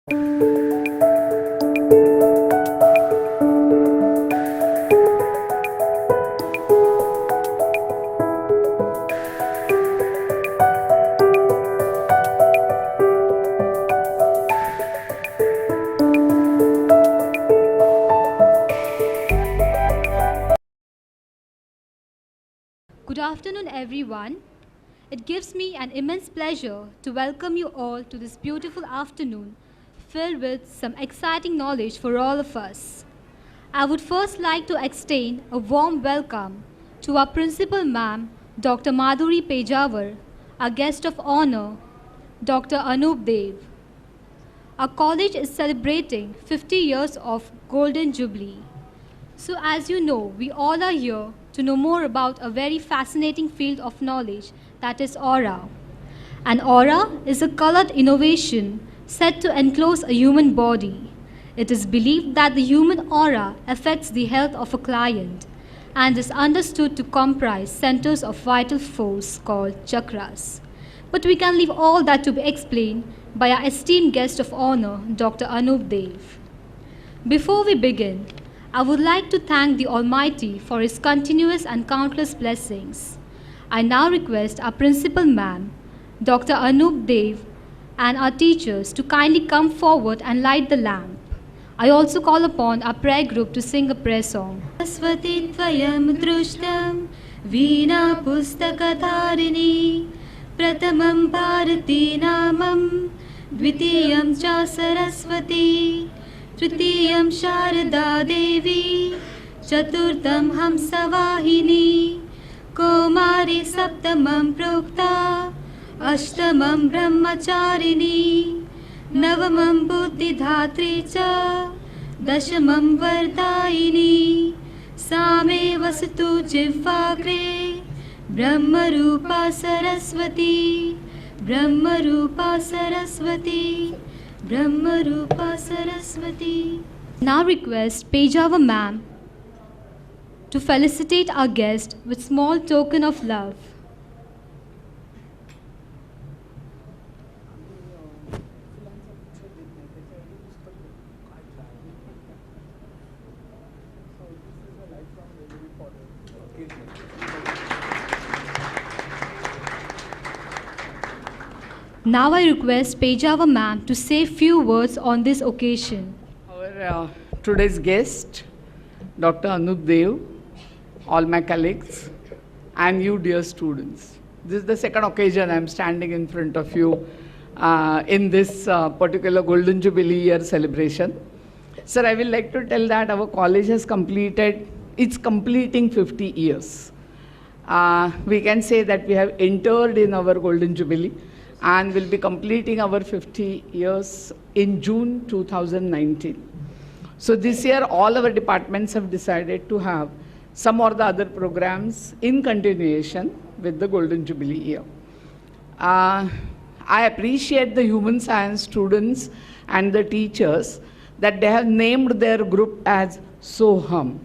Good afternoon, everyone. It gives me an immense pleasure to welcome you all to this beautiful afternoon filled with some exciting knowledge for all of us. I would first like to extend a warm welcome to our principal ma'am, Dr. Madhuri Pejawar, our guest of honor, Dr. Anup Dev. Our college is celebrating 50 years of Golden Jubilee. So as you know, we all are here to know more about a very fascinating field of knowledge, that is aura. An aura is a colored innovation said to enclose a human body. It is believed that the human aura affects the health of a client and is understood to comprise centers of vital force called chakras. But we can leave all that to be explained by our esteemed guest of honor, Dr. Anup Dev. Before we begin, I would like to thank the Almighty for His continuous and countless blessings. I now request our principal ma'am, Dr. Anup Dev, and our teachers to kindly come forward and light the lamp. I also call upon our prayer group to sing a prayer song. Saraswati tvayam drushtam veena pustakadharini pratamam bharati namam dvitiyam cha saraswati तृतीयं शारदा देवी चतुर्थं हंसवाहिनी कौमारी सप्तमं प्रोक्ता अष्टमं ब्रह्मचारिणी नवमं बुद्धिधात्री च दशमं वरदायिनी सामे वसतु जिह्वाग्रे ब्रह्मरूपा सरस्वती ब्रह्मरूपा सरस्वती Brahmarupa Saraswati. Now request Pejava ma'am to felicitate our guest with small token of love. Now I request Pejava ma'am to say few words on this occasion. Our today's guest, Dr. Anup Dev, all my colleagues, and you dear students. This is the second occasion I am standing in front of you in this particular Golden Jubilee year celebration. Sir, I will like to tell that our college has it's completing 50 years. We can say that we have entered in our Golden Jubilee and will be completing our 50 years in June 2019. So this year, all our departments have decided to have some or the other programs in continuation with the Golden Jubilee year. I appreciate the human science students and the teachers that they have named their group as Soham.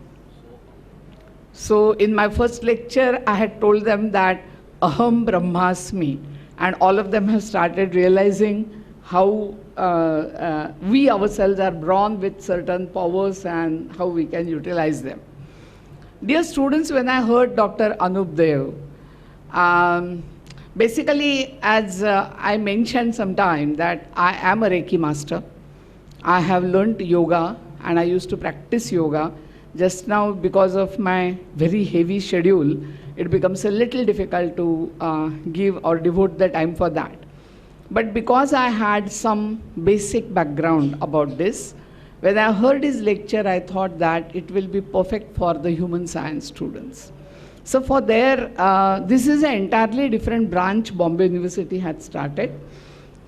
So in my first lecture, I had told them that Aham Brahmasmi. And all of them have started realizing how we ourselves are born with certain powers and how we can utilize them. Dear students, when I heard Dr. Anup Dev, basically as I mentioned sometime that I am a Reiki master. I have learned yoga and I used to practice yoga. Just now, because of my very heavy schedule, it becomes a little difficult to give or devote the time for that. But because I had some basic background about this, when I heard his lecture, I thought that it will be perfect for the human science students. So for their, this is an entirely different branch Bombay University had started.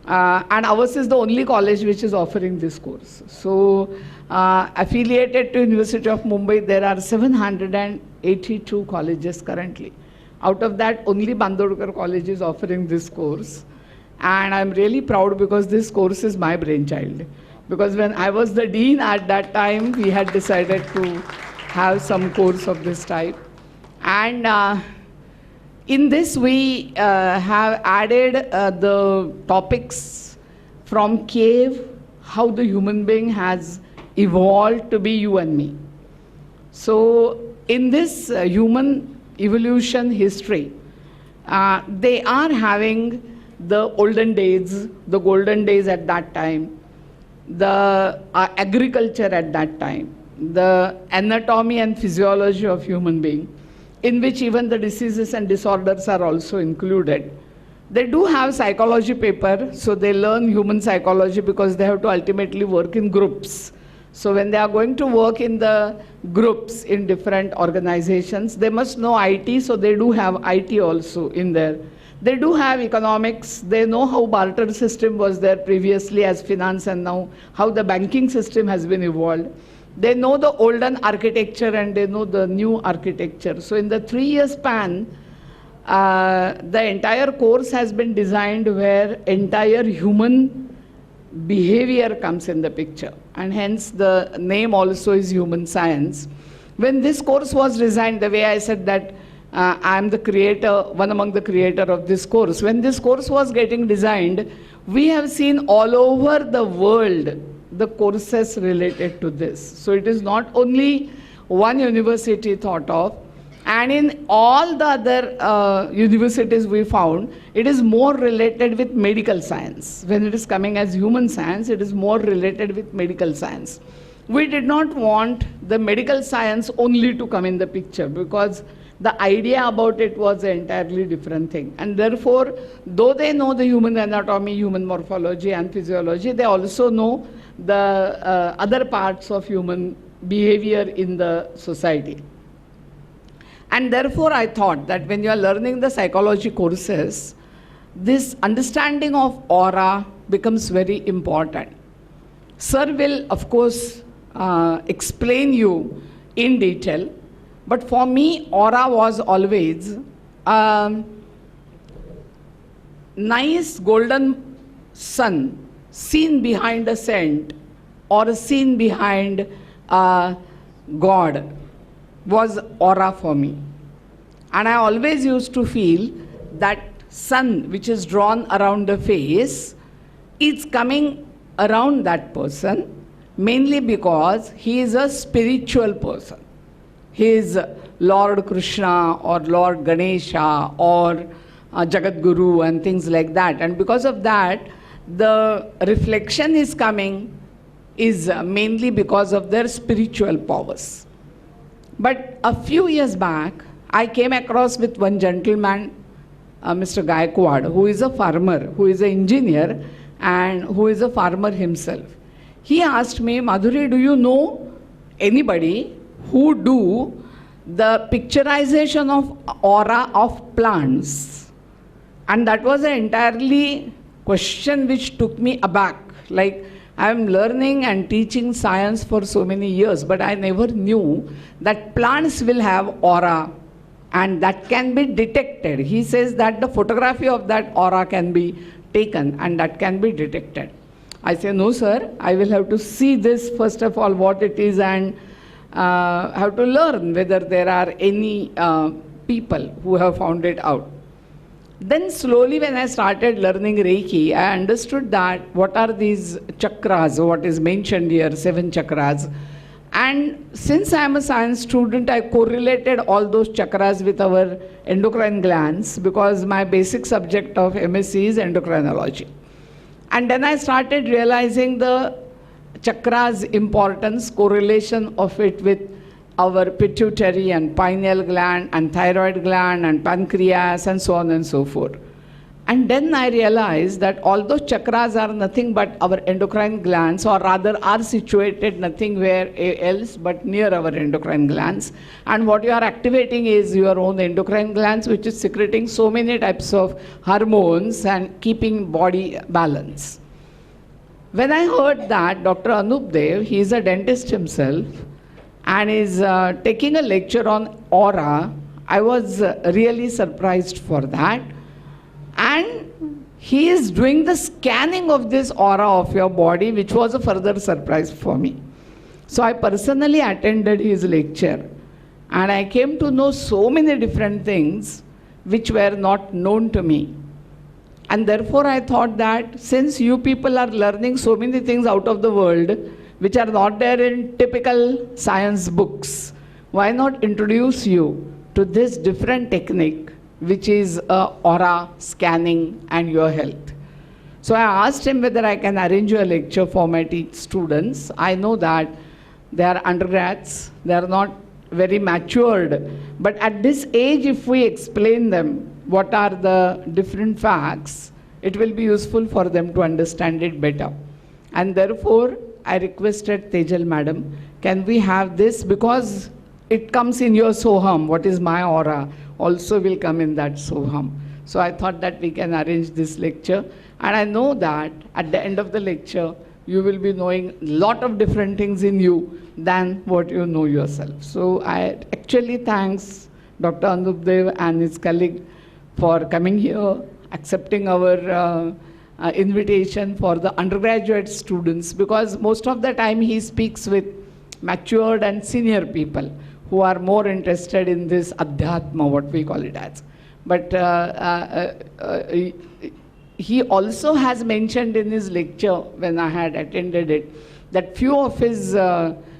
And ours is the only college which is offering this course. So affiliated to University of Mumbai, there are 782 colleges currently. Out of that, only BANDODKAR college is offering this course. And I'm really proud because this course is my brainchild. Because when I was the dean at that time, we had decided to have some course of this type. And in this, we have added the topics from cave, how the human being has evolved to be you and me. So in this human evolution history, they are having the olden days, the golden days at that time, the agriculture at that time, the anatomy and physiology of human being, in which even the diseases and disorders are also included. They do have psychology paper, so they learn human psychology because they have to ultimately work in groups. So when they are going to work in the groups in different organizations, they must know IT, so they do have IT also in there. They do have economics, they know how barter system was there previously as finance, and now how the banking system has been evolved. They know the olden architecture and they know the new architecture. So in the 3-year span, the entire course has been designed where entire human behavior comes in the picture, and hence the name also is human science. When this course was designed, the way I said that I am the creator, one among the creator of this course. When this course was getting designed, we have seen all over the world the courses related to this. So it is not only one university thought of, and in all the other universities we found, it is more related with medical science. When it is coming as human science, it is more related with medical science. We did not want the medical science only to come in the picture, because the idea about it was an entirely different thing. And therefore, though they know the human anatomy, human morphology and physiology, they also know the other parts of human behavior in the society. And therefore, I thought that when you are learning the psychology courses, this understanding of aura becomes very important. Sir will, of course, explain you in detail, but for me, aura was always nice golden sun seen behind a saint or seen behind God was aura for me. And I always used to feel that sun which is drawn around the face is coming around that person mainly because he is a spiritual person. He is Lord Krishna or Lord Ganesha or Jagat Guru and things like that. And because of that, the reflection is coming is mainly because of their spiritual powers. But a few years back, I came across with one gentleman, Mr. Gaikwad, who is a farmer, who is an engineer, and who is a farmer himself. He asked me, Madhuri, do you know anybody who do the picturization of aura of plants? And that was an entirely question which took me aback. Like, I am learning and teaching science for so many years, but I never knew that plants will have aura and that can be detected. He says that the photography of that aura can be taken and that can be detected. I say, no sir, I will have to see this first of all what it is and have to learn whether there are any people who have found it out. Then slowly when I started learning Reiki, I understood that what are these chakras, what is mentioned here, 7 chakras. And since I am a science student, I correlated all those chakras with our endocrine glands because my basic subject of MSc is endocrinology. And then I started realizing the chakras' importance, correlation of it with our pituitary and pineal gland and thyroid gland and pancreas and so on and so forth. And then I realized that although chakras are nothing but our endocrine glands, or rather are situated nothing where else but near our endocrine glands, and what you are activating is your own endocrine glands, which is secreting so many types of hormones and keeping body balance. When I heard that Dr. Anup Dev, he is a dentist himself, and is taking a lecture on aura, I was really surprised for that. And he is doing the scanning of this aura of your body, which was a further surprise for me. So I personally attended his lecture, and I came to know so many different things which were not known to me. And therefore, I thought that since you people are learning so many things out of the world, which are not there in typical science books, why not introduce you to this different technique, which is aura scanning and your health. So I asked him whether I can arrange a lecture for my students. I know that they are undergrads, they are not very matured, but at this age, if we explain them what are the different facts, it will be useful for them to understand it better. And therefore, I requested Tejal madam, can we have this, because it comes in your Soham, what is my aura, also will come in that Soham. So I thought that we can arrange this lecture. And I know that at the end of the lecture, you will be knowing a lot of different things in you than what you know yourself. So I actually thanks Dr. Anup Dev and his colleague for coming here, accepting our invitation for the undergraduate students, because most of the time he speaks with matured and senior people who are more interested in this adhyatma, what we call it as. But he also has mentioned in his lecture, when I had attended it, that few of his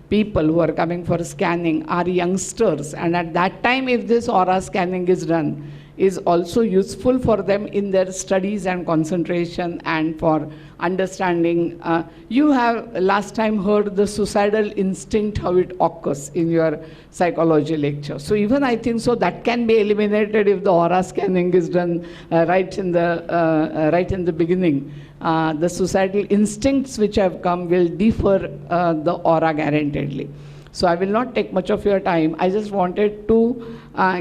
people who are coming for scanning are youngsters, and at that time, if this aura scanning is done, is also useful for them in their studies and concentration and for understanding. You have last time heard the suicidal instinct, how it occurs in your psychology lecture. So even I think so that can be eliminated if the aura scanning is done right in the beginning. The suicidal instincts which have come will defer the aura guaranteedly. So I will not take much of your time. I just wanted to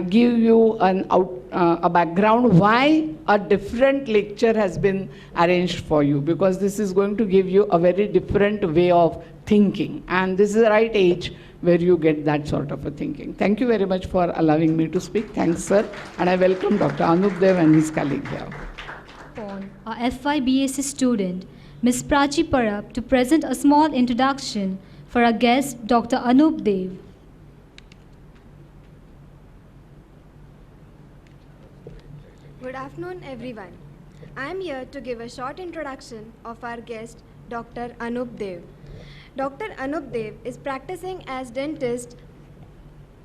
give you a background why a different lecture has been arranged for you, because this is going to give you a very different way of thinking. And this is the right age where you get that sort of a thinking. Thank you very much for allowing me to speak. Thanks, sir. And I welcome Dr. Anup Dev and his colleague here. Our FYBAC student, Ms. Chhaya Prabha, to present a small introduction for our guest, Dr. Anup Dev. Good afternoon, everyone. I am here to give a short introduction of our guest, Dr. Anup Dev. Dr. Anup Dev is practicing as dentist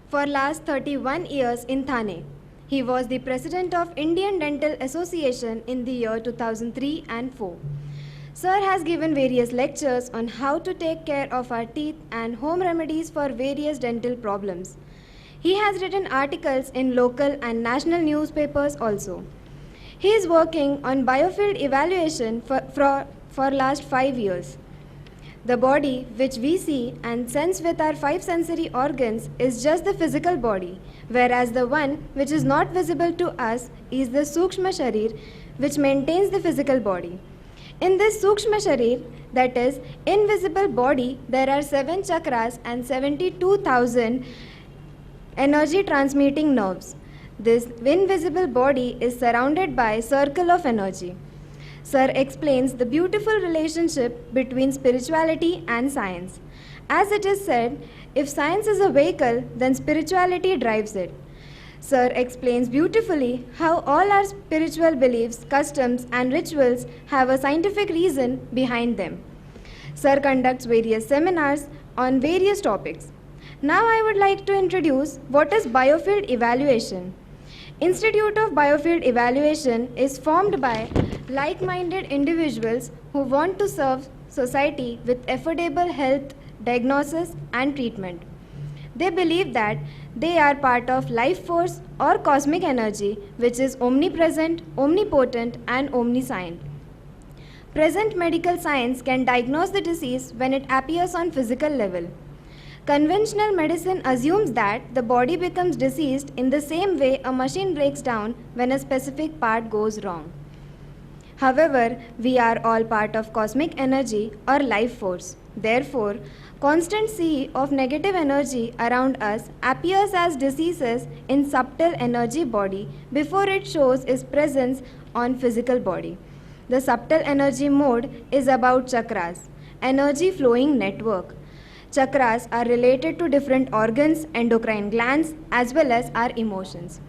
for last 31 years in Thane. He was the president of Indian Dental Association in the year 2003 and 4. Sir has given various lectures on how to take care of our teeth and home remedies for various dental problems. He has written articles in local and national newspapers also. He is working on Biofield evaluation for last 5 years. The body, which we see and sense with our 5 sensory organs, is just the physical body, whereas the one which is not visible to us is the Sukshma Sharir, which maintains the physical body. In this Sukshma Sharir, that is, invisible body, there are 7 chakras and 72,000 energy transmitting nerves. This invisible body is surrounded by a circle of energy. Sir explains the beautiful relationship between spirituality and science. As it is said, if science is a vehicle, then spirituality drives it. Sir explains beautifully how all our spiritual beliefs, customs, and rituals have a scientific reason behind them. Sir conducts various seminars on various topics. Now I would like to introduce what is Biofield evaluation. Institute of Biofield Evaluation is formed by like-minded individuals who want to serve society with affordable health, diagnosis, and treatment. They believe that they are part of life force or cosmic energy, which is omnipresent, omnipotent, and omniscient. Present medical science can diagnose the disease when it appears on physical level. Conventional medicine assumes that the body becomes diseased in the same way a machine breaks down when a specific part goes wrong. However, we are all part of cosmic energy or life force. Therefore, constant sea of negative energy around us appears as diseases in subtle energy body before it shows its presence on physical body. The subtle energy mode is about chakras, energy flowing network. Chakras are related to different organs, endocrine glands, as well as our emotions.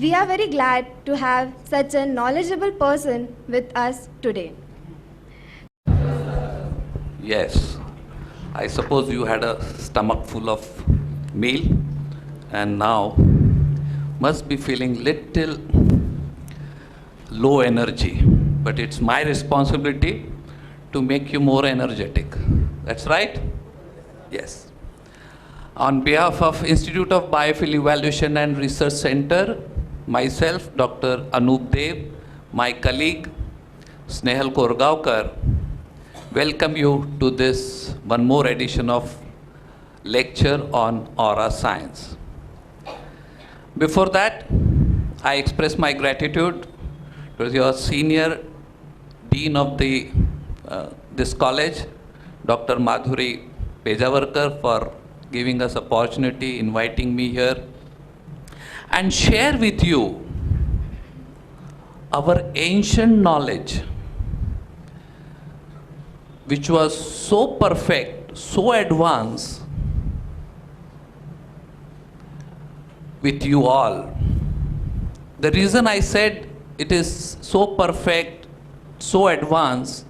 We are very glad to have such a knowledgeable person with us today. Yes, I suppose you had a stomach full of meal and now must be feeling little low energy. But it's my responsibility to make you more energetic. That's right? Yes. On behalf of Institute of Biofield Evaluation and Research Center, myself, Dr. Anup Dev, my colleague, Snehal Korgaonkar, welcome you to this one more edition of lecture on aura science. Before that, I express my gratitude to your senior dean of this college, Dr. Madhuri Pejavarkar, for giving us opportunity, inviting me here, and share with you our ancient knowledge, which was so perfect, so advanced, with you all. The reason I said it is so perfect, so advanced,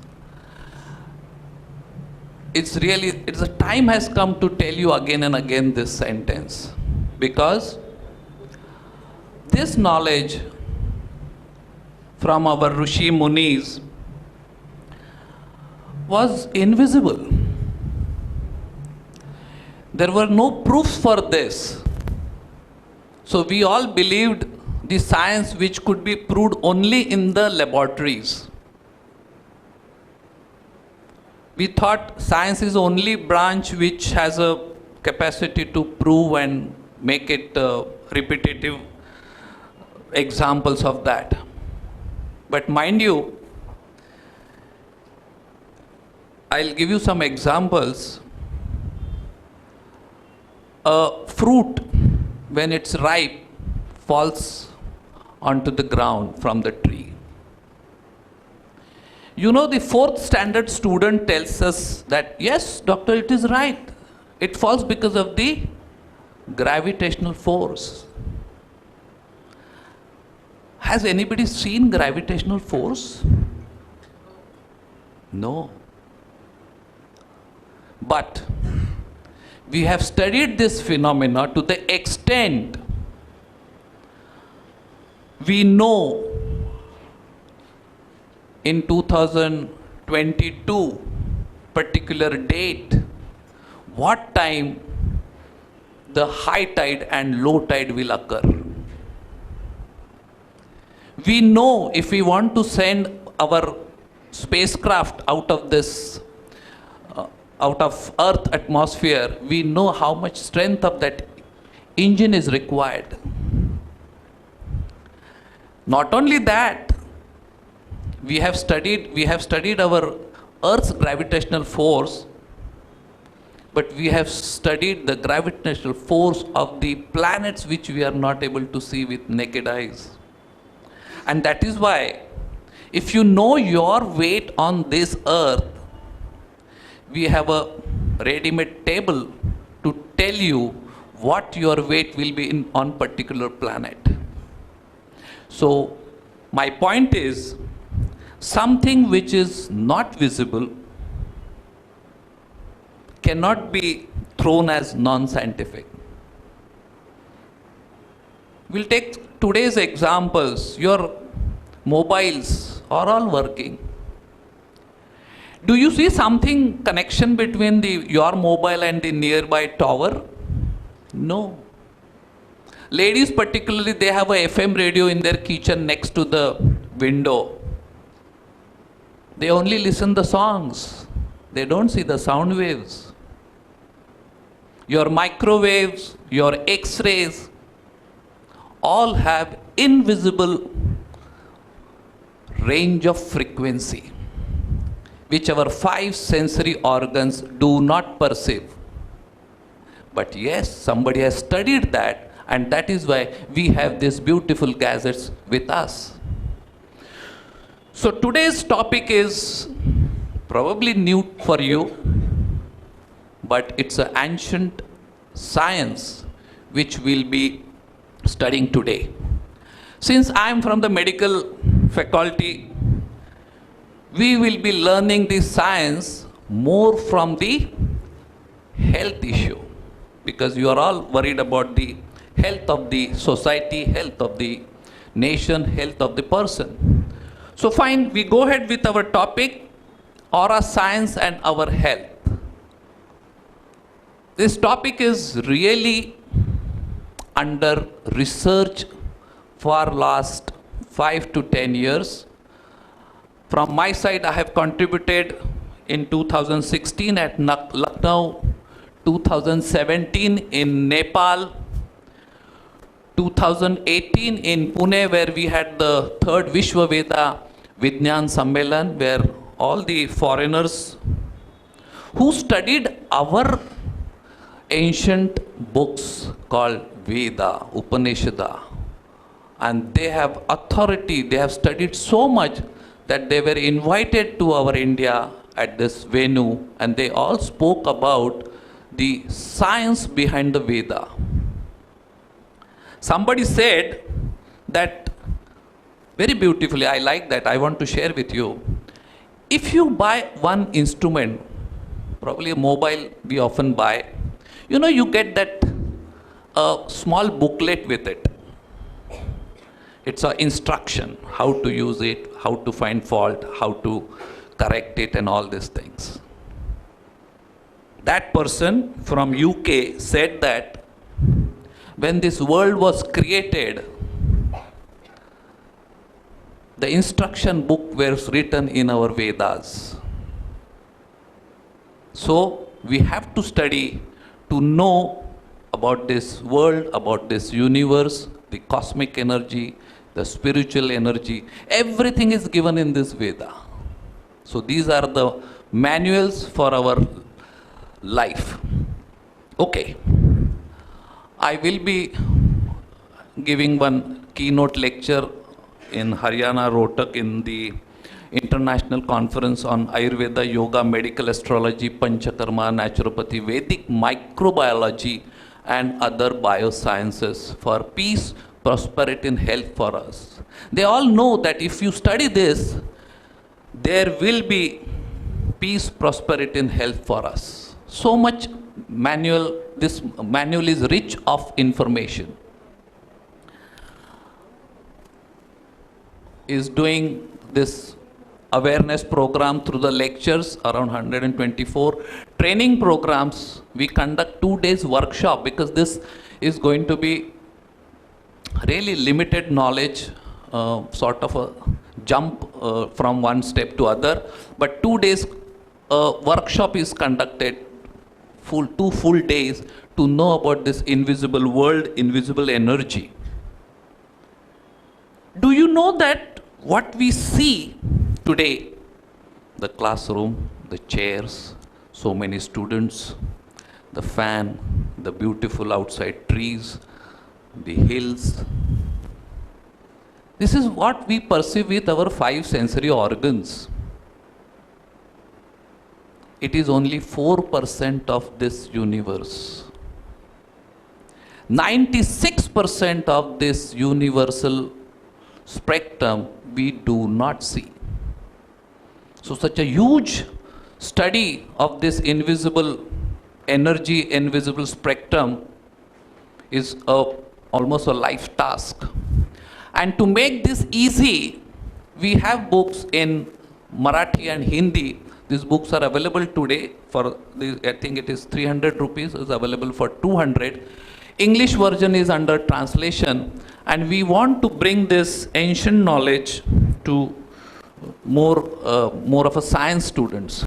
it's a time has come to tell you again and again this sentence, because this knowledge from our Rishi Munis was invisible. There were no proofs for this. So we all believed the science which could be proved only in the laboratories. We thought science is only branch which has a capacity to prove and make it repetitive examples of that. But mind you, I'll give you some examples. A fruit, when it's ripe, falls onto the ground from the tree. You know, the fourth standard student tells us that, yes, doctor, it is right. It falls because of the gravitational force. Has anybody seen gravitational force? No. But we have studied this phenomena to the extent we know in 2022 particular date what time the high tide and low tide will occur. We know if we want to send our spacecraft out of this out of Earth atmosphere, we know how much strength of that engine is required. Not only that, we have studied our Earth's gravitational force, but we have studied the gravitational force of the planets which we are not able to see with naked eyes. And that is why, if you know your weight on this Earth, we have a ready-made table to tell you what your weight will be on particular planet. So my point is, something which is not visible cannot be thrown as non-scientific. We'll take today's examples. Your mobiles are all working. Do you see something connection between your mobile and the nearby tower? No. Ladies particularly, they have a FM radio in their kitchen next to the window. They only listen the songs. They don't see the sound waves. Your microwaves, your X-rays, all have invisible range of frequency, which our 5 sensory organs do not perceive. But yes, somebody has studied that, and that is why we have these beautiful gadgets with us. So today's topic is probably new for you, but it's an ancient science which we'll be studying today. Since I am from the medical faculty, we will be learning the science more from the health issue, because you are all worried about the health of the society, health of the nation, health of the person. So fine, we go ahead with our topic, aura science and our health. This topic is really under research for last 5 to 10 years. From my side, I have contributed in 2016 at Lucknow, 2017 in Nepal, 2018 in Pune, where we had the third Vishwaveda Vijnan Sammelan, where all the foreigners who studied our ancient books called Veda, Upanishada, and they have authority, they have studied so much that they were invited to our India at this venue, and they all spoke about the science behind the Veda. Somebody said that very beautifully, I like that, I want to share with you. If you buy one instrument, probably a mobile we often buy, you get that small booklet with it. It's an instruction, how to use it, how to find fault, how to correct it, and all these things. That person from UK said that when this world was created, the instruction book was written in our Vedas. So we have to study to know about this world, about this universe, the cosmic energy, the spiritual energy. Everything is given in this Veda. So these are the manuals for our life. Okay. I will be giving one keynote lecture in Haryana, Rohtak, in the International Conference on Ayurveda, Yoga, Medical Astrology, Panchakarma, Naturopathy, Vedic Microbiology, and other biosciences for peace, prosperity, and health for us. They all know that if you study this, there will be peace, prosperity, and health for us. So much manual, this manual is rich of information. Is doing this awareness program through the lectures, around 124 training programs. We conduct 2 days workshop, because this is going to be really limited knowledge, sort of a jump from one step to other. But 2 days workshop is conducted, 2 full days, to know about this invisible world, invisible energy. Do you know that what we see today, the classroom, the chairs, so many students, the fan, the beautiful outside trees, the hills, this is what we perceive with our 5 sensory organs. It is only 4% of this universe. 96% of this universal spectrum we do not see. So such a huge study of this invisible energy, invisible spectrum is almost a life task. And to make this easy, we have books in Marathi and Hindi. These books are available today for, I think it is 300 rupees, is available for 200. English version is under translation, and we want to bring this ancient knowledge to more of a science students.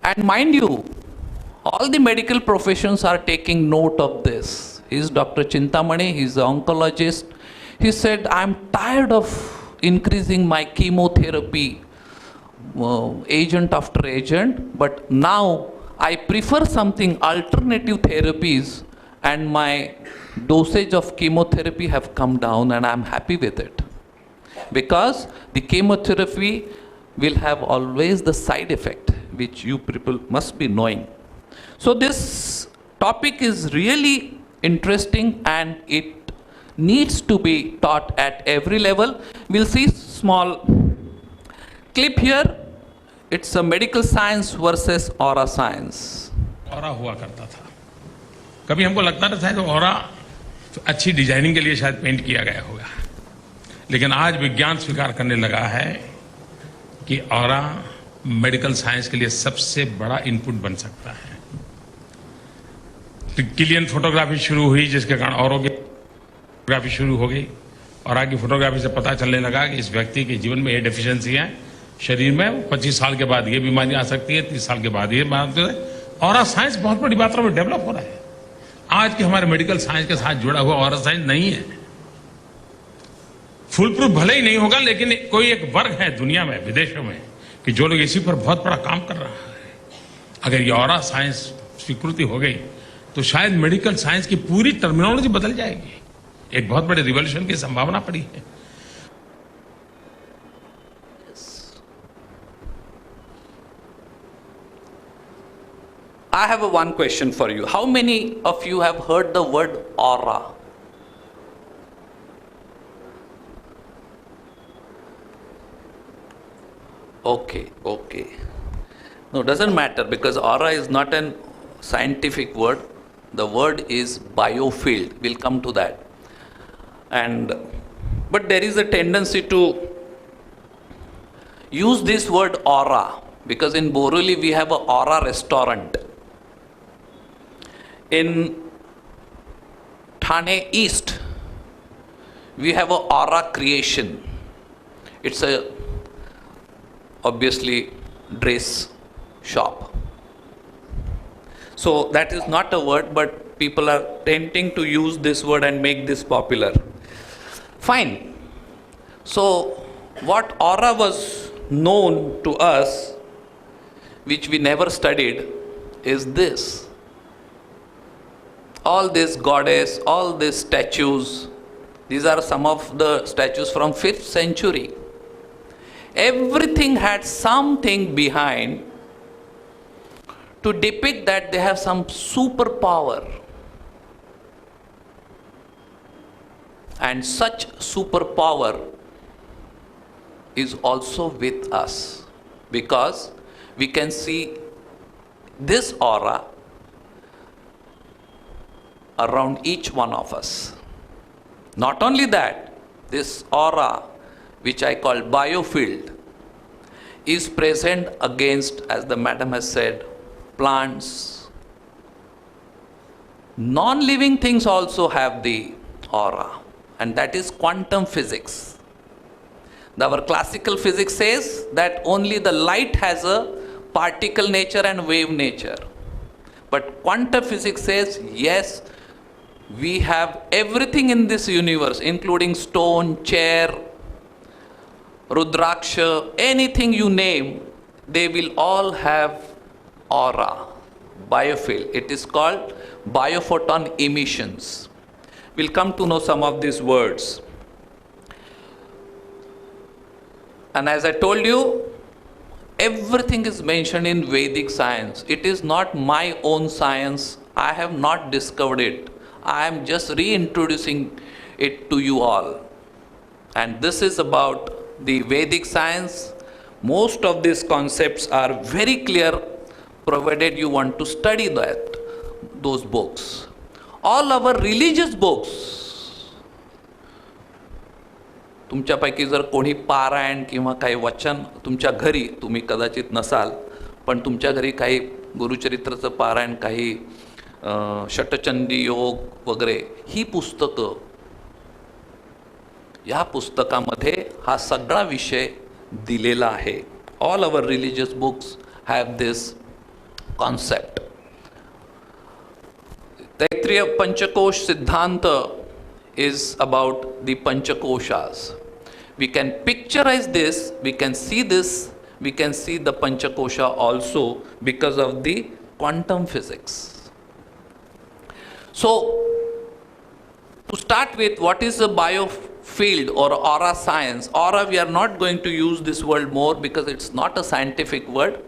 And mind you, all the medical professions are taking note of this. He's Dr. Chintamani, he's an oncologist. He said, I'm tired of increasing my chemotherapy agent after agent, but now I prefer something alternative therapies, and my dosage of chemotherapy have come down, and I'm happy with it. Because the chemotherapy will have always the side effect, which you people must be knowing. So this topic is really interesting, and it needs to be taught at every level. We'll see small clip here. It's a medical science versus aura science. Aura हुआ करता था, कभी हमको लगता था शायद aura अच्छी designing के लिए शायद पेंट किया गया होगा, लेकिन आज विज्ञान स्वीकार करने लगा है कि ऑरा मेडिकल साइंस के लिए सबसे बड़ा इनपुट बन सकता है। क्लियन फोटोग्राफी शुरू हुई, जिसके कारण औरों की फोटोग्राफी शुरू हो गई। ऑरा की फोटोग्राफी से पता चलने लगा कि इस व्यक्ति के जीवन में ये डेफिशिएंसी है शरीर में, 25 साल के बाद ये बीमारी आ सकती है, 30 साल के बाद ये बीमारी। ऑरा साइंस बहुत बड़ी मात्रा में डेवलप हो रहा है। आज के हमारे मेडिकल साइंस के साथ जुड़ा हुआ ऑरा साइंस नहीं है। फुल प्रूफ भले ही नहीं होगा, लेकिन कोई एक वर्ग है दुनिया में, विदेशों में, कि जो लोग इसी पर बहुत बड़ा काम कर रहा है। अगर ये ऑरा साइंस स्वीकृति हो गई तो शायद मेडिकल साइंस की पूरी टर्मिनोलॉजी बदल जाएगी। एक बहुत बड़े रिवॉल्यूशन की संभावना पड़ी है। I have one question for you. How many of you have heard the word aura? Okay. No, doesn't matter, because aura is not a scientific word. The word is biofield. We'll come to that. But there is a tendency to use this word aura, because in Borivali we have an aura restaurant. In Thane East, we have an aura creation. It's a obviously dress shop. So that is not a word, but people are tempting to use this word and make this popular. Fine. So what aura was known to us, which we never studied, is this. All this goddess, all these statues, these are some of the statues from 5th century. Everything had something behind to depict that they have some superpower. And such superpower is also with us, because we can see this aura around each one of us. Not only that, this aura, which I call biofield, is present against, as the madam has said, plants. Non-living things also have the aura, and that is quantum physics. Our classical physics says that only the light has a particle nature and wave nature. But quantum physics says, yes, we have everything in this universe, including stone, chair, rudraksha, anything you name, they will all have aura, biofield. It is called biophoton emissions. We'll come to know some of these words. And as I told you, everything is mentioned in Vedic science. It is not my own science. I have not discovered it. I am just reintroducing it to you all. And this is about the Vedic science. Most of these concepts are very clear, provided you want to study those books. All our religious books, तुमच्यापैकी जर कोणी पारायण किंवा काही वचन तुमच्या घरी, तुम्ही कदाचित नसाल, पण तुमच्या घरी काही गुरुचरित्राचं पारायण, काही षटचंडी योग वगैरे, ही पुस्तकं, या पुस्तकामध्ये हा सगळा विषय दिलेला आहे. All our religious books have this concept. Taittiriya Panchakosh Siddhanta is about the Panchakoshas. We can picturize this, we can see this, we can see the Panchakosha also because of the quantum physics. So, to start with, what is a biofield or aura science? Aura, we are not going to use this word more because it's not a scientific word,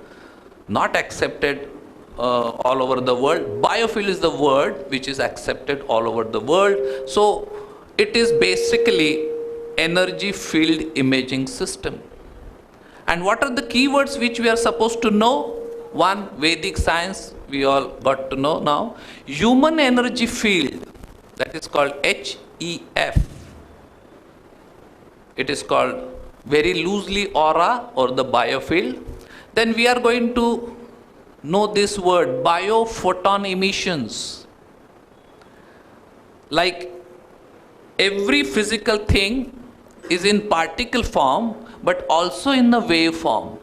not accepted all over the world. Biofield is the word which is accepted all over the world. So, it is basically energy field imaging system. And what are the keywords which we are supposed to know? One, Vedic science, we all got to know now. Human energy field, that is called HEF. It is called very loosely aura or the biofield. Then we are going to know this word, biophoton emissions. Like every physical thing is in particle form, but also in the wave form.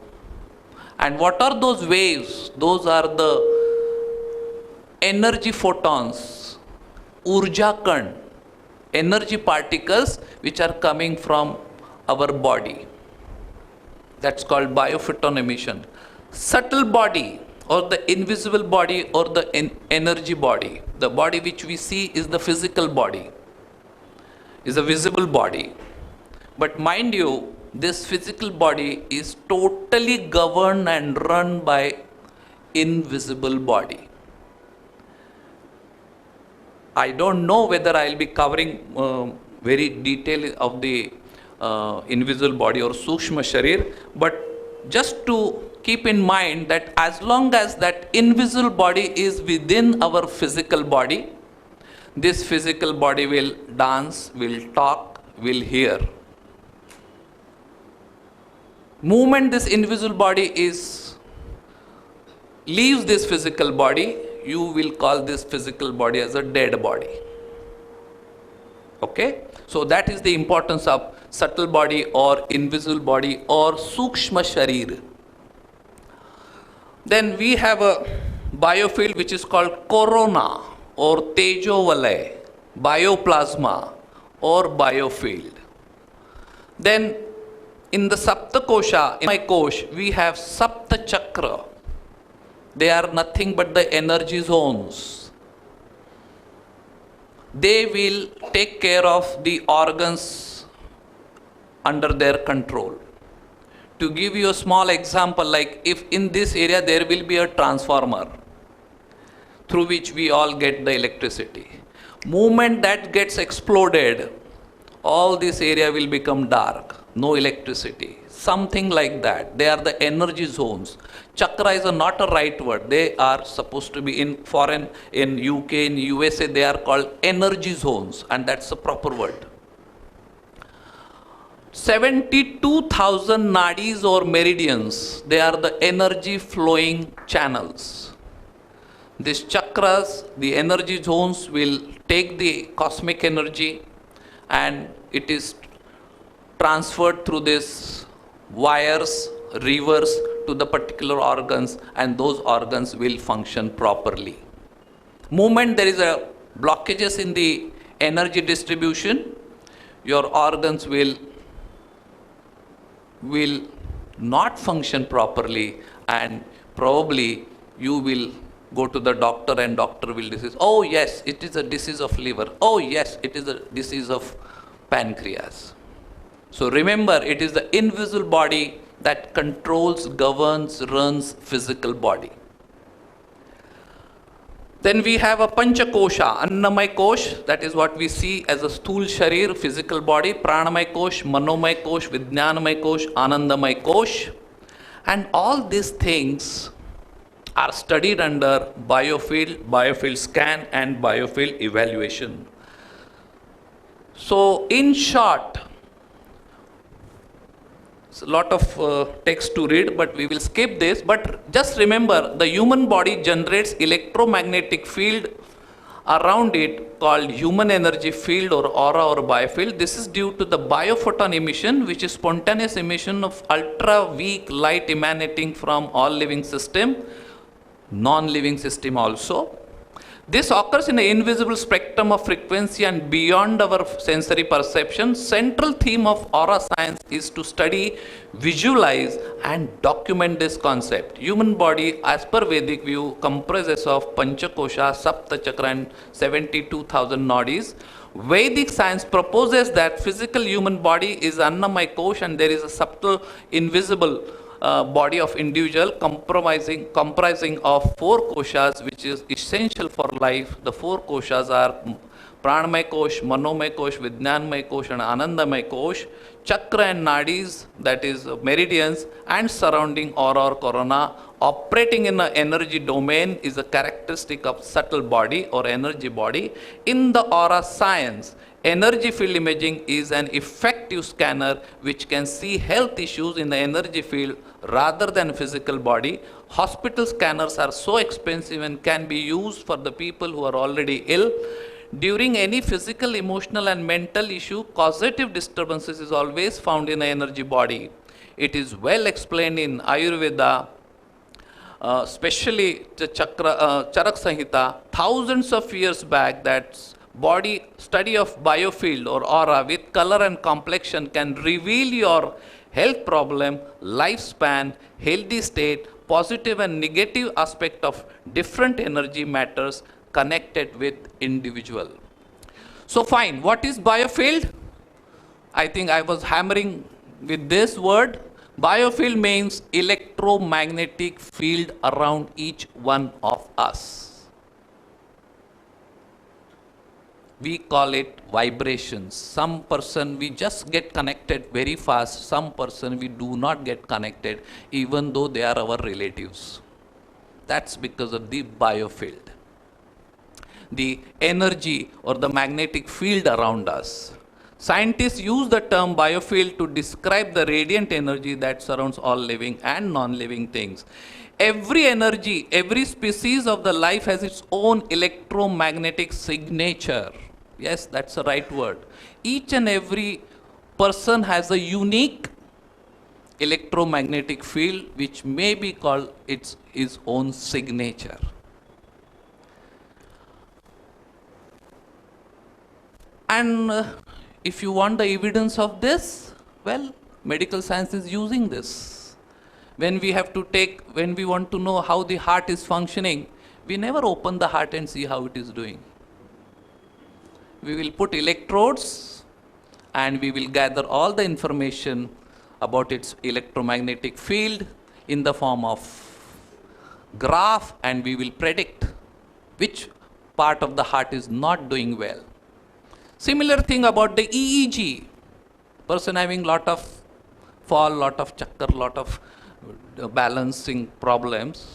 And what are those waves? Those are the energy photons, urja kan, energy particles which are coming from our body. That's called biophoton emission. Subtle body or the invisible body or the energy body. The body which we see is the physical body, is a visible body. But mind you, this physical body is totally governed and run by invisible body. I don't know whether I'll be covering very detail of the invisible body or Sukshma Sharir, but just to keep in mind that as long as that invisible body is within our physical body, this physical body will dance, will talk, will hear. Moment this invisible body leaves this physical body, you will call this physical body as a dead body. Okay? So that is the importance of subtle body or invisible body or Sukshma Sharir. Then we have a biofield which is called corona or tejovalay, bioplasma or biofield. Then in the Sapta Kosha, in my kosh, we have Sapta Chakra. They are nothing but the energy zones. They will take care of the organs under their control. To give you a small example, like if in this area there will be a transformer through which we all get the electricity. Moment that gets exploded, all this area will become dark, no electricity. Something like that. They are the energy zones. Chakra is not a right word. They are supposed to be in foreign, in UK, in USA, they are called energy zones, and that's the proper word. 72,000 nadis or meridians, they are the energy flowing channels. These chakras, the energy zones will take the cosmic energy and it is transferred through these wires, rivers to the particular organs, and those organs will function properly. Moment there is a blockages in the energy distribution, your organs will not function properly, and probably you will go to the doctor and doctor will disease. Oh yes, it is a disease of liver. Oh yes, it is a disease of pancreas. So remember, it is the invisible body that controls, governs, runs physical body. Then we have a Panchakosha, Annamay Kosh, that is what we see as a Sthul Sharir, physical body, Pranamay Kosh, Manomay Kosh, Vijnanamay Kosh, Anandamay Kosh. And all these things are studied under biofield, biofield scan and biofield evaluation. So in short, it's a lot of text to read, but we will skip this. But just remember, the human body generates electromagnetic field around it called human energy field or aura or biofield. This is due to the biophoton emission, which is spontaneous emission of ultra weak light emanating from all living system, non-living system also. This occurs in the invisible spectrum of frequency and beyond our sensory perception. Central theme of aura science is to study, visualize and document this concept. Human body, as per Vedic view, comprises of Panchakosha, Sapta Chakra and 72,000 nadis. Vedic science proposes that physical human body is Annamay Kosh and there is a subtle invisible body of individual comprising of 4 koshas, which is essential for life. The 4 koshas are Pranamay Kosh, Manomay Kosh, Vijnanmay Kosh and Anandamay Kosh. Chakra and nadis, that is meridians, and surrounding aura or corona, operating in the energy domain, is a characteristic of subtle body or energy body. In the aura science, energy field imaging is an effective scanner which can see health issues in the energy field rather than physical body. Hospital scanners are so expensive and can be used for the people who are already ill. During any physical, emotional and mental issue, causative disturbances is always found in the energy body. It is well explained in Ayurveda, especially the Charak Samhitha, thousands of years back, that body study of biofield or aura with color and complexion can reveal your health problem, lifespan, healthy state, positive and negative aspect of different energy matters connected with individual. So fine, what is biofield? I think I was hammering with this word. Biofield means electromagnetic field around each one of us. We call it vibrations. Some person we just get connected very fast, some person we do not get connected even though they are our relatives. That's because of the biofield. The energy or the magnetic field around us. Scientists use the term biofield to describe the radiant energy that surrounds all living and non-living things. Every energy, every species of the life has its own electromagnetic signature. Yes, that's the right word. Each and every person has a unique electromagnetic field which may be called his own signature. And if you want the evidence of this, well, medical science is using this. When we want to know how the heart is functioning, we never open the heart and see how it is doing. We will put electrodes and we will gather all the information about its electromagnetic field in the form of graph, and we will predict which part of the heart is not doing well. Similar thing about the EEG. Person having lot of fall, lot of chakkar, lot of balancing problems.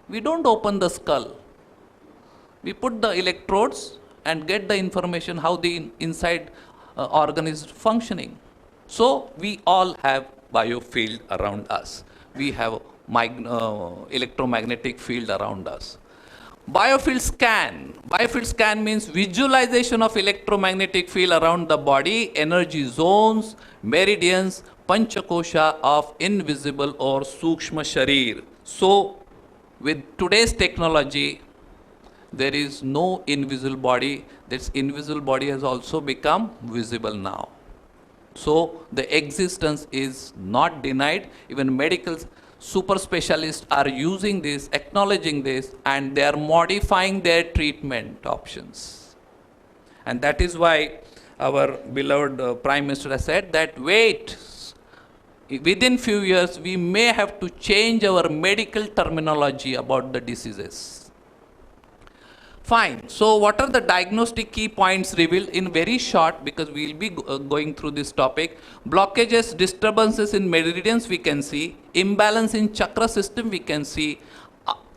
We don't open the skull. We put the electrodes and get the information how the inside organ is functioning. So we all have biofield around us. We have electromagnetic field around us. Biofield scan. Biofield scan means visualization of electromagnetic field around the body, energy zones, meridians, panchakosha of invisible or sukshma sharir. So, with today's technology, there is no invisible body. This invisible body has also become visible now. So, the existence is not denied. Even medical super specialists are using this, acknowledging this, and they are modifying their treatment options. And that is why our beloved Prime Minister has said that wait, within few years we may have to change our medical terminology about the diseases. Fine. So what are the diagnostic key points revealed? In very short, because we will be going through this topic. Blockages, disturbances in meridians we can see. Imbalance in chakra system we can see.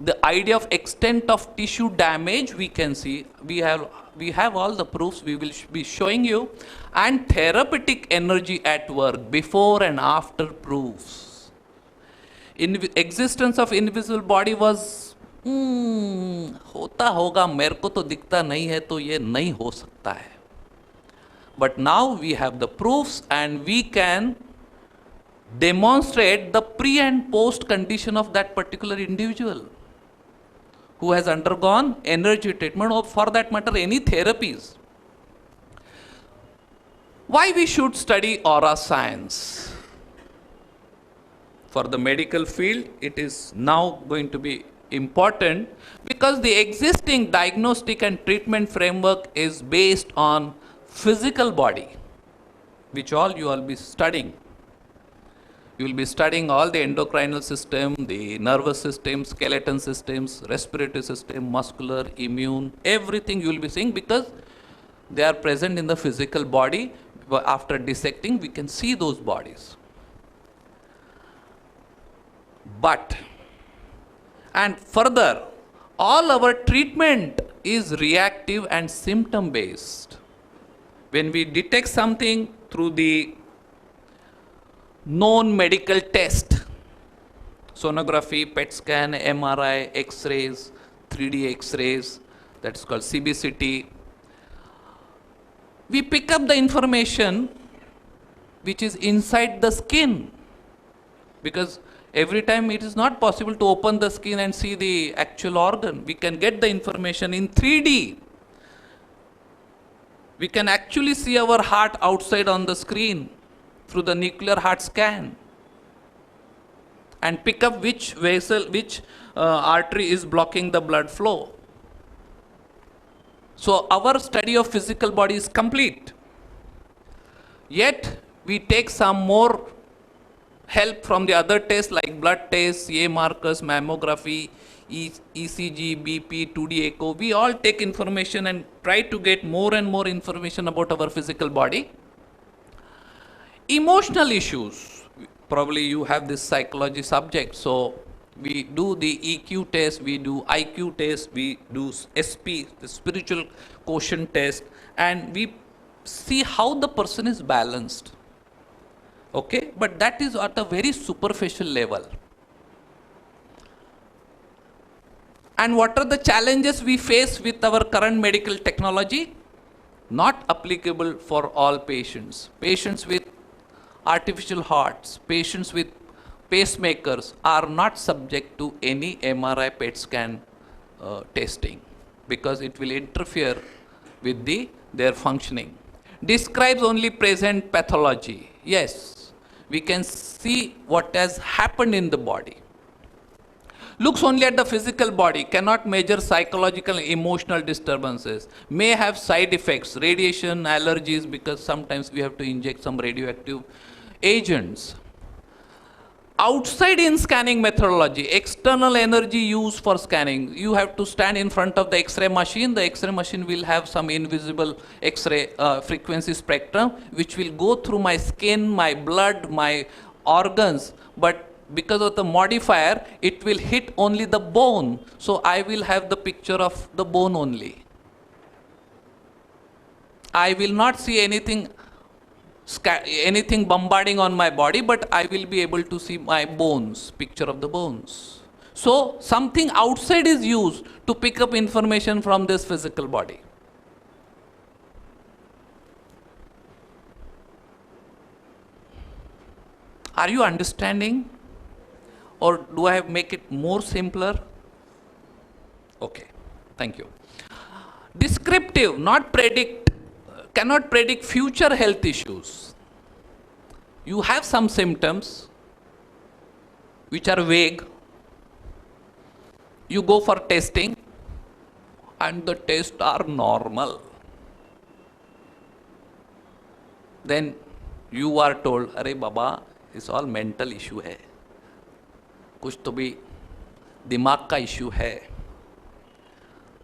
The idea of extent of tissue damage we can see. We have all the proofs we will be showing you. And therapeutic energy at work, before and after proofs. Existence of invisible body was होता होगा, मेरे को तो दिखता नहीं है, तो ये नहीं हो सकता है. But now we have the proofs and we can demonstrate the pre and post condition of that particular individual who has undergone energy treatment, or for that matter any therapies. Why we should study aura science? For the medical field, it is now going to be important because the existing diagnostic and treatment framework is based on physical body, which all you will be studying. You will be studying all the endocrinal system, the nervous system, skeleton systems, respiratory system, muscular, immune, everything you will be seeing because they are present in the physical body. After dissecting, we can see those bodies. But, and further, all our treatment is reactive and symptom based. When we detect something through the known medical test, sonography, PET scan, MRI, X-rays, 3D X-rays, that's called CBCT, we pick up the information which is inside the skin, because every time it is not possible to open the skin and see the actual organ. We can get the information in 3D. We can actually see our heart outside on the screen through the nuclear heart scan and pick up which vessel, which artery is blocking the blood flow. So our study of physical body is complete. Yet we take some more help from the other tests like blood tests, CA markers, mammography, ECG, BP, 2D echo. We all take information and try to get more and more information about our physical body. Emotional issues, probably you have this psychology subject, so we do the EQ test, we do IQ test, we do SP, the spiritual quotient test, and we see how the person is balanced. Okay, but that is at a very superficial level. And what are the challenges we face with our current medical technology? Not applicable for all patients. Patients with artificial hearts, patients with pacemakers are not subject to any MRI PET scan testing because it will interfere with their functioning. Describes only present pathology. Yes, we can see what has happened in the body. Looks only at the physical body, cannot measure psychological and emotional disturbances, may have side effects, radiation, allergies, because sometimes we have to inject some radioactive agents. Outside in scanning methodology, external energy used for scanning. You have to stand in front of the X-ray machine. The X-ray machine will have some invisible X-ray frequency spectrum, which will go through my skin, my blood, my organs. But because of the modifier, it will hit only the bone. So I will have the picture of the bone only. I will not see anything bombarding on my body, but I will be able to see my bones, picture of the bones. So something outside is used to pick up information from this physical body. Are you understanding? Or do I make it more simpler? Okay, thank you. Descriptive, not predict, cannot predict future health issues. You have some symptoms which are vague. You go for testing and the tests are normal. Then you are told, "Arey Baba, it's all mental issue hai. कुछ तो भी दिमाग का issue है.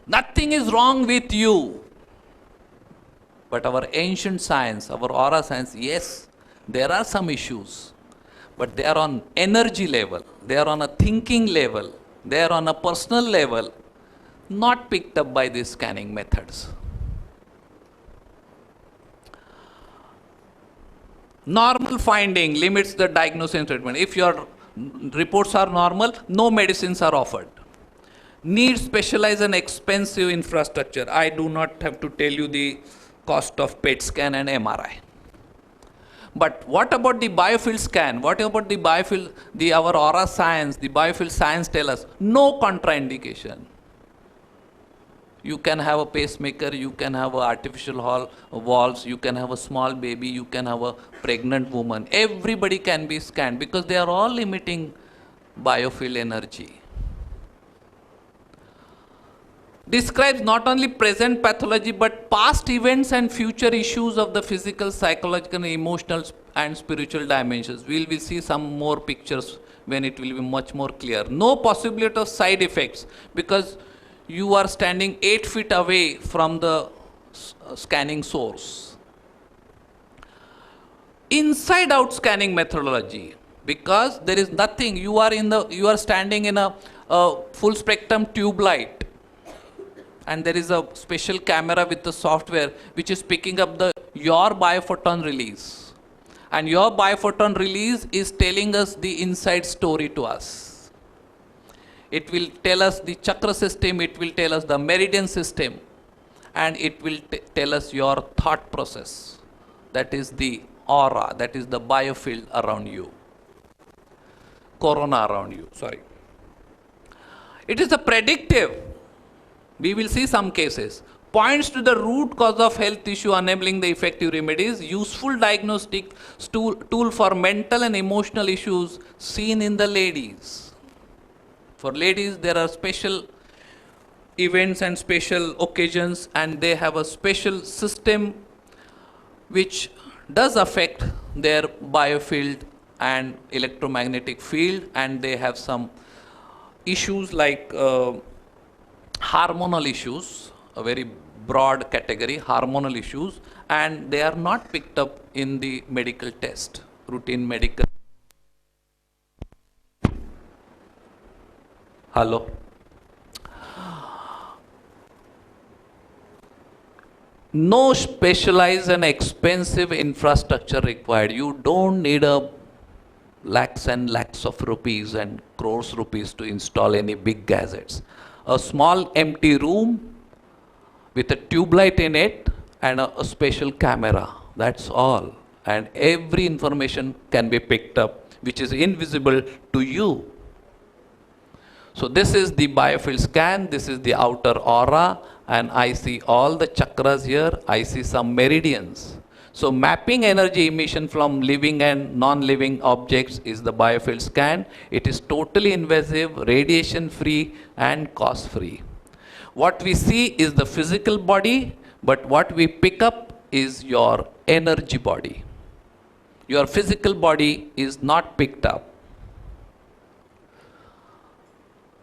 Nothing is wrong with you." But our ancient science, our aura science, yes, there are some issues, but they are on energy level, they are on a thinking level, they are on a personal level, not picked up by these scanning methods. Normal finding limits the diagnosis and treatment. If your reports are normal, no medicines are offered. Need specialized and expensive infrastructure. I do not have to tell you the cost of PET scan and MRI. But what about the biofield scan? What about the biofield, our aura science, the biofield science tell us no contraindication. You can have a pacemaker, you can have artificial valves, you can have a small baby, you can have a pregnant woman. Everybody can be scanned because they are all emitting biofield energy. describes not only present pathology but past events and future issues of the physical, psychological, emotional and spiritual dimensions. We will see some more pictures when it will be much more clear. No possibility of side effects because you are standing 8 feet away from the scanning source. Inside out scanning methodology, because there is nothing, you are standing in a full spectrum tube light, and there is a special camera with the software which is picking up your biophoton release, and your biophoton release is telling us the inside story to us. It will tell us the chakra system, it will tell us the meridian system, and it will tell us your thought process. That is the aura, that is the biofield around you, corona around you, sorry. It is a predictive. We will see some cases. Points to the root cause of health issue enabling the effective remedies. Useful diagnostic tool for mental and emotional issues seen in the ladies. For ladies, there are special events and special occasions, and they have a special system which does affect their biofield and electromagnetic field, and they have some issues like hormonal issues, a very broad category, hormonal issues, and they are not picked up in the medical test, routine medical. Hello. No specialized and expensive infrastructure required. You don't need a lakhs and lakhs of rupees and crores rupees to install any big gadgets. A small empty room with a tube light in it and a special camera. That's all. And every information can be picked up which is invisible to you. So this is the biofield scan, this is the outer aura, and I see all the chakras here, I see some meridians. So mapping energy emission from living and non-living objects is the biofield scan. It is totally invasive, radiation free and cost free. What we see is the physical body, but what we pick up is your energy body. Your physical body is not picked up.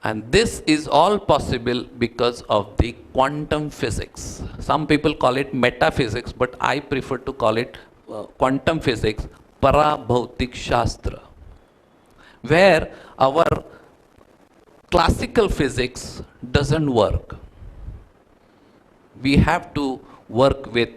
And this is all possible because of the quantum physics. Some people call it metaphysics, but I prefer to call it quantum physics, Parabhautik Shastra, where our classical physics doesn't work. We have to work with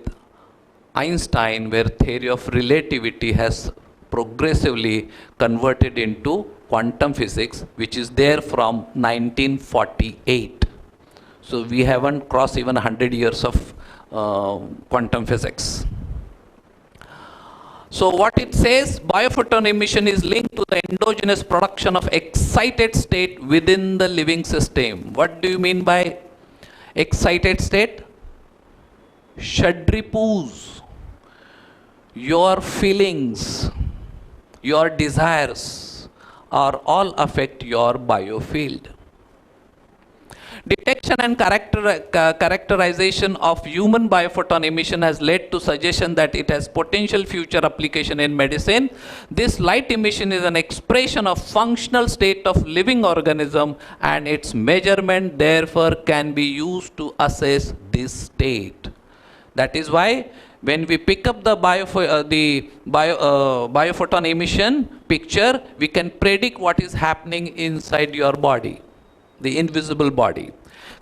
Einstein, where theory of relativity has progressively converted into quantum physics, which is there from 1948. So we haven't crossed even 100 years of quantum physics. So what it says, biophoton emission is linked to the endogenous production of excited state within the living system. What do you mean by excited state? Shadripus, your feelings, your desires, are all affect your biofield. Detection and characterization of human biophoton emission has led to suggestion that it has potential future application in medicine. This light emission is an expression of functional state of living organism, and its measurement therefore can be used to assess this state. That is why when we pick up the biophoton emission picture, we can predict what is happening inside your body, the invisible body.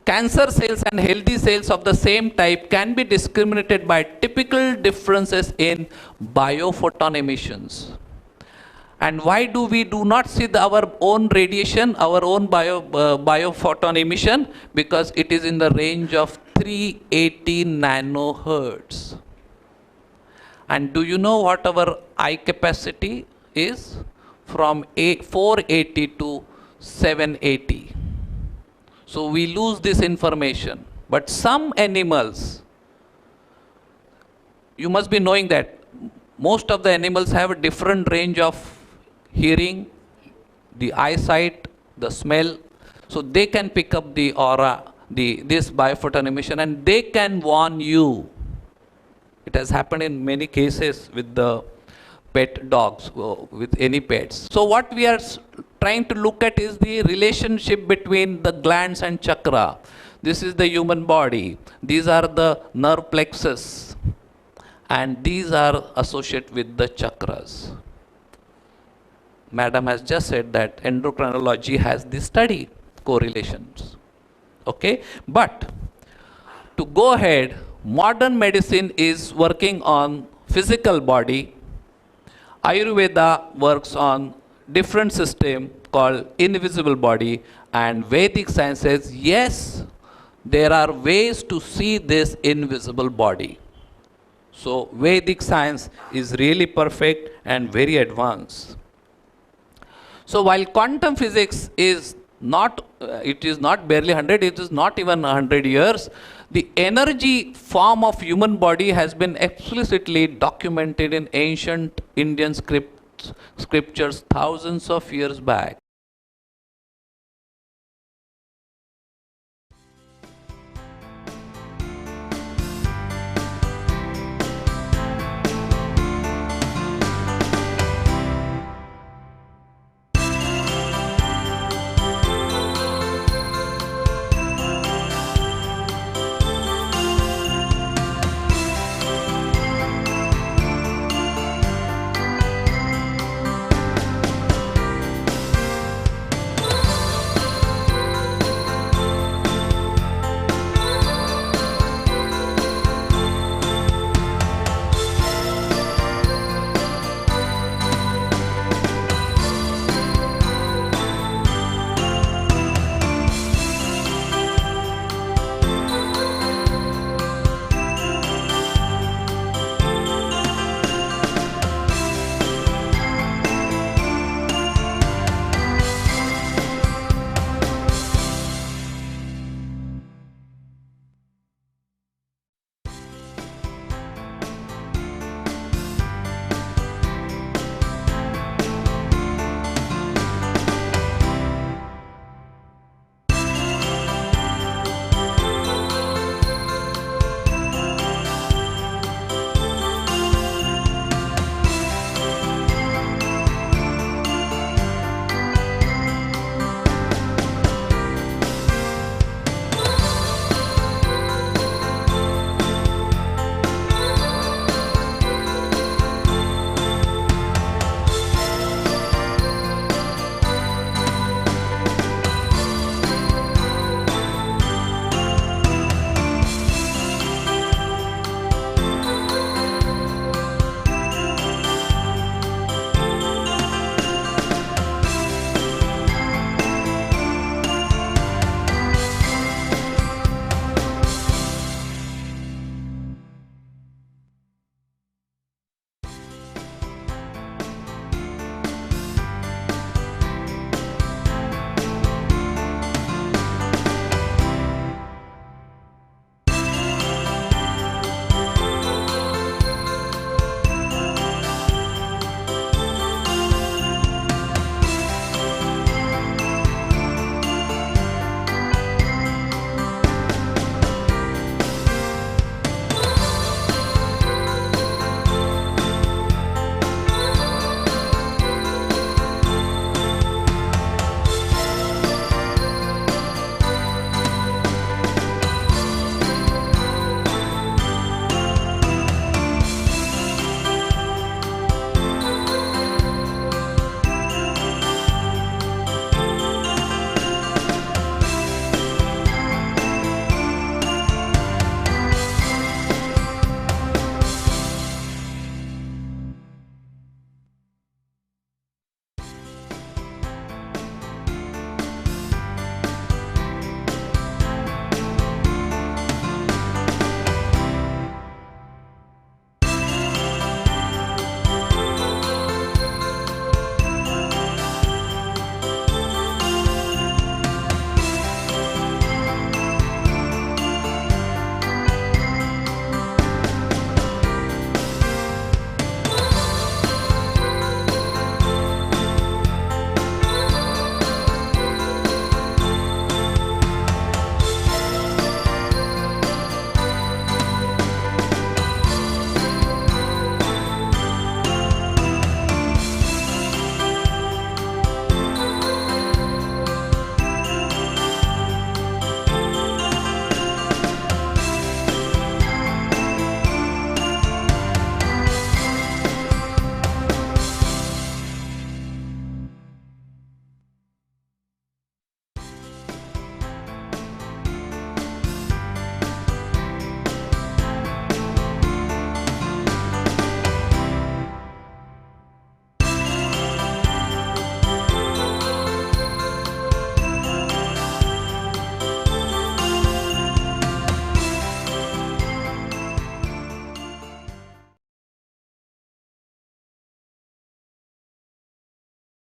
Cancer cells and healthy cells of the same type can be discriminated by typical differences in biophoton emissions. And why do we not see our own radiation, our own biophoton emission? Because it is in the range of 380 nanohertz. And do you know what our eye capacity is? From 480 to 780. So we lose this information. But some animals, you must be knowing that most of the animals have a different range of hearing, the eyesight, the smell. So they can pick up the aura, this biophoton emission, and they can warn you. It has happened in many cases with the pet dogs, with any pets. So what we are trying to look at is the relationship between the glands and chakra. This is the human body. These are the nerve plexus, and these are associated with the chakras. Madam has just said that endocrinology has this study correlations. Okay, but to go ahead, modern medicine is working on physical body. Ayurveda works on different system called invisible body, and Vedic science says yes, there are ways to see this invisible body. So Vedic science is really perfect and very advanced. So while quantum physics is not, it is not barely 100, it is not even 100 years, the energy form of human body has been explicitly documented in ancient Indian scriptures thousands of years back.